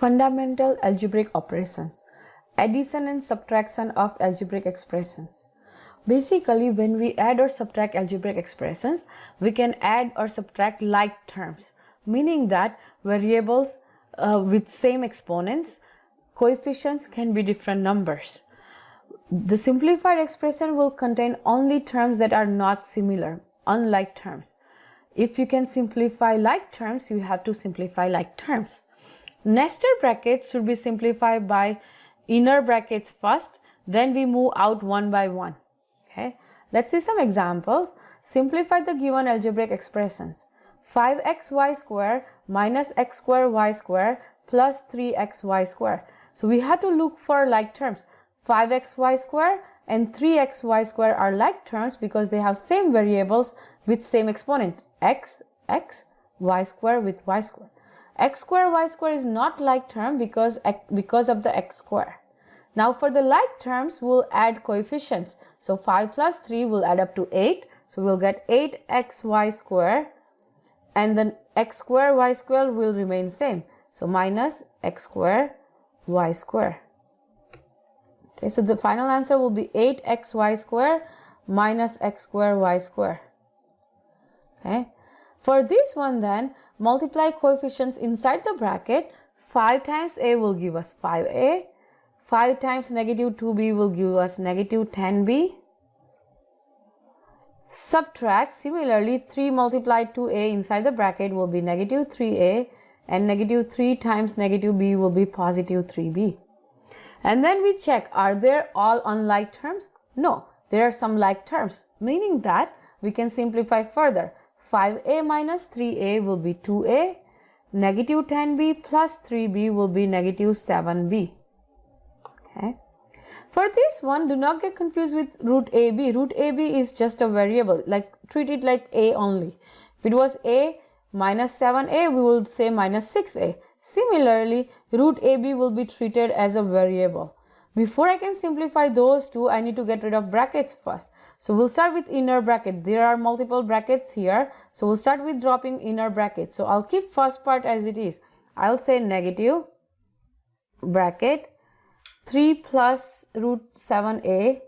Fundamental algebraic operations, addition and subtraction of algebraic expressions. Basically, when we add or subtract algebraic expressions, we can add or subtract like terms, meaning that variables with same exponents, coefficients can be different numbers. The simplified expression will contain only terms that are not similar, unlike terms. If you can simplify like terms, you have to simplify like terms. Nested brackets should be simplified by inner brackets first, then we move out one by one. Okay, let's see some examples. Simplify the given algebraic expressions. 5xy square minus x square y square plus 3xy square. So we have to look for like terms. 5xy square and 3xy square are like terms because they have same variables with same exponent, x, y square with y square. X square y square is not like term because of the x square. Now for the like terms, we'll add coefficients. So 5 plus 3 will add up to 8. So we'll get 8xy square, and then x square y square will remain same. So minus x square y square. Okay, so the final answer will be 8xy square minus x square y square. Okay. For this one then, multiply coefficients inside the bracket. 5 times a will give us 5a. 5 times negative 2b will give us negative 10b. Subtract, similarly 3 multiplied 2a inside the bracket will be negative 3a, and negative 3 times negative b will be positive 3b. And then we check, are there all unlike terms? No, there are some like terms, meaning that we can simplify further. 5a minus 3a will be 2a, negative 10b plus 3b will be negative 7b. Okay. For this one, do not get confused with root ab. Root ab is just a variable, like treat it like a only. If it was a minus 7a, we will say minus 6a. Similarly, root ab will be treated as a variable. Before I can simplify those two, I need to get rid of brackets first. So we'll start with inner bracket. There are multiple brackets here. So we'll start with dropping inner bracket. So I'll keep first part as it is. I'll say negative bracket 3 plus root 7a,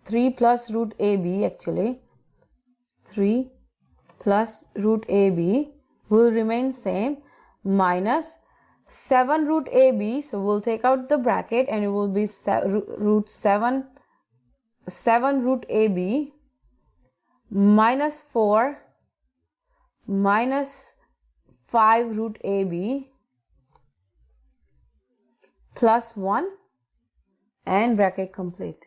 3 plus root ab actually, 3 plus root ab will remain same, minus 7 root ab, so we'll take out the bracket and it will be root 7 root ab, minus 4 minus 5 root ab plus 1, and bracket complete.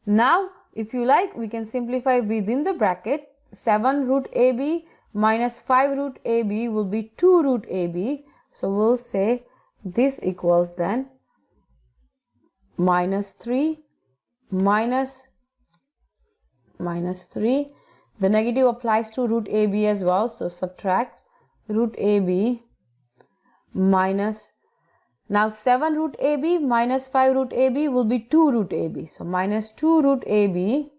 Now if you like, we can simplify within the bracket. 7 root ab minus 5 root ab will be 2 root ab. So we'll say this equals then minus 3 minus 3. The negative applies to root ab as well. So subtract root ab minus, now 7 root ab minus 5 root ab will be 2 root ab. So minus 2 root ab,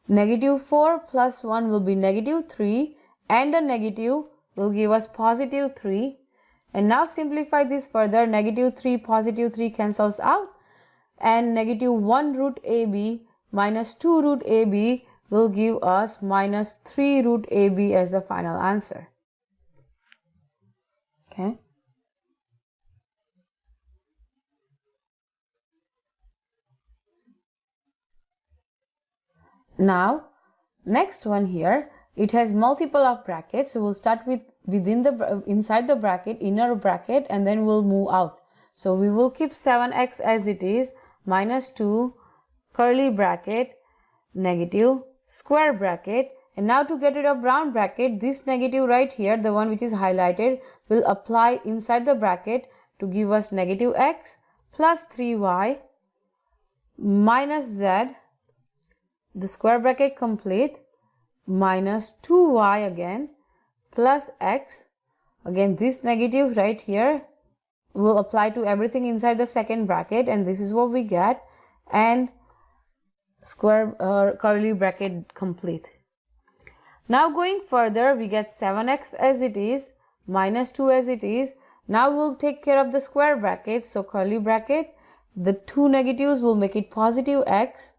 negative 4 plus 1 will be negative 3, and the negative will give us positive 3. And now simplify this further. Negative 3, positive 3 cancels out, and negative 1 root ab minus 2 root ab will give us minus 3 root ab as the final answer. Okay. Now, next one here, it has multiple of brackets. So we'll start with inside the bracket, inner bracket, and then we'll move out. So we will keep 7x as it is, minus 2, curly bracket, negative, square bracket. And now to get rid of round bracket, this negative right here, the one which is highlighted, will apply inside the bracket to give us negative x plus 3y minus z, the square bracket complete, minus 2y again plus x. Again this negative right here will apply to everything inside the second bracket, and this is what we get, and square curly bracket complete. Now going further, we get 7x as it is, minus 2 as it is, Now we'll take care of the square bracket. So curly bracket, the two negatives will make it positive x.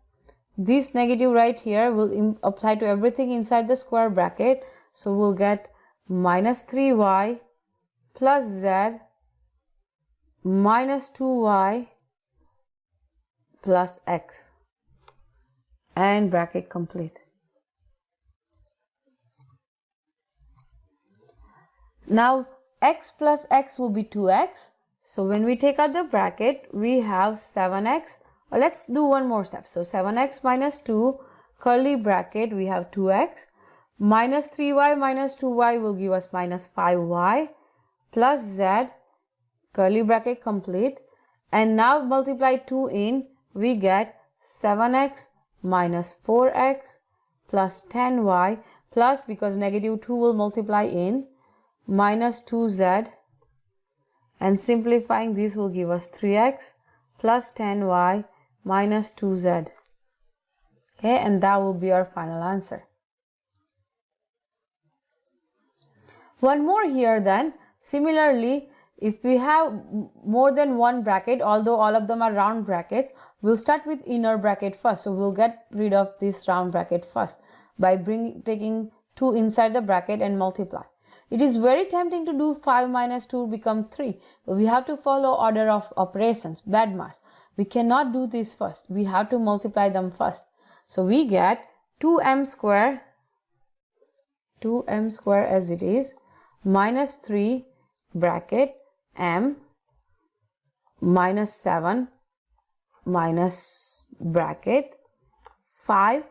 This negative right here will apply to everything inside the square bracket. So we'll get minus 3y plus z minus 2y plus x, and bracket complete. Now x plus x will be 2x. So when we take out the bracket, we have 7x. Let's do one more step. So 7x minus 2, curly bracket, we have 2x. Minus 3y minus 2y will give us minus 5y plus z, curly bracket complete. And now multiply 2 in, we get 7x minus 4x plus 10y plus, because negative 2 will multiply in, minus 2z, and simplifying this will give us 3x plus 10y minus 2z. Okay, and that will be our final answer. One more here then. Similarly, if we have more than one bracket, although all of them are round brackets, we'll start with inner bracket first. So we'll get rid of this round bracket first by taking 2 inside the bracket and multiply. It is very tempting to do 5 minus 2 become 3, but we have to follow order of operations, bad mass. We cannot do this first. We have to multiply them first. So we get 2m square as it is, minus 3 bracket m minus 7 minus bracket 5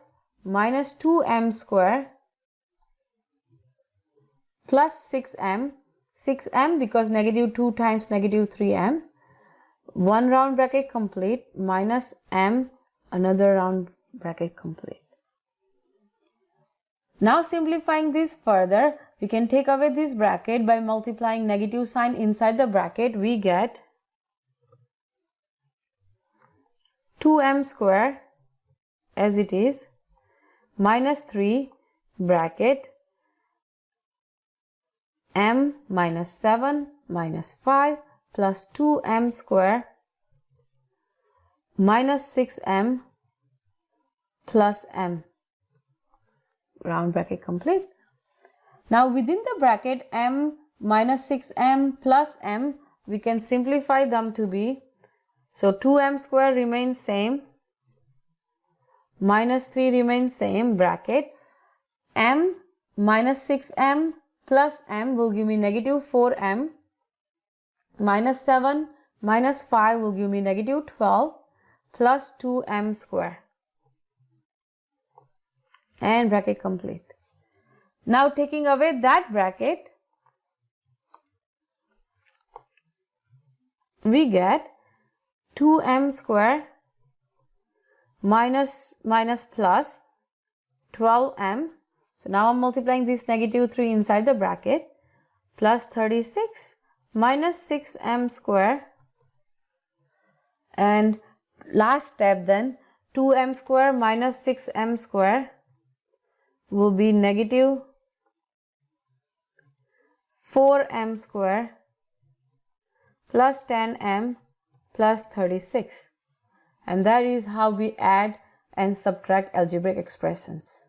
minus 2m square plus 6m because negative 2 times negative 3m, one round bracket complete, minus m, another round bracket complete. Now simplifying this further, we can take away this bracket by multiplying negative sign inside the bracket. We get 2m square as it is, minus 3 bracket m minus 7 minus 5 plus 2m square minus 6m plus m, round bracket complete. Now within the bracket m minus 6m plus m, we can simplify them to be, so 2m square remains same, minus 3 remains same, bracket m minus 6m plus m will give me negative 4m, minus 7 minus 5 will give me negative 12 plus 2m square, and bracket complete. Now taking away that bracket, we get 2m square minus plus 12m. So now I'm multiplying this negative 3 inside the bracket, plus 36 minus 6m square, and last step then, 2m square minus 6m square will be negative 4m square plus 10m plus 36. And that is how we add and subtract algebraic expressions.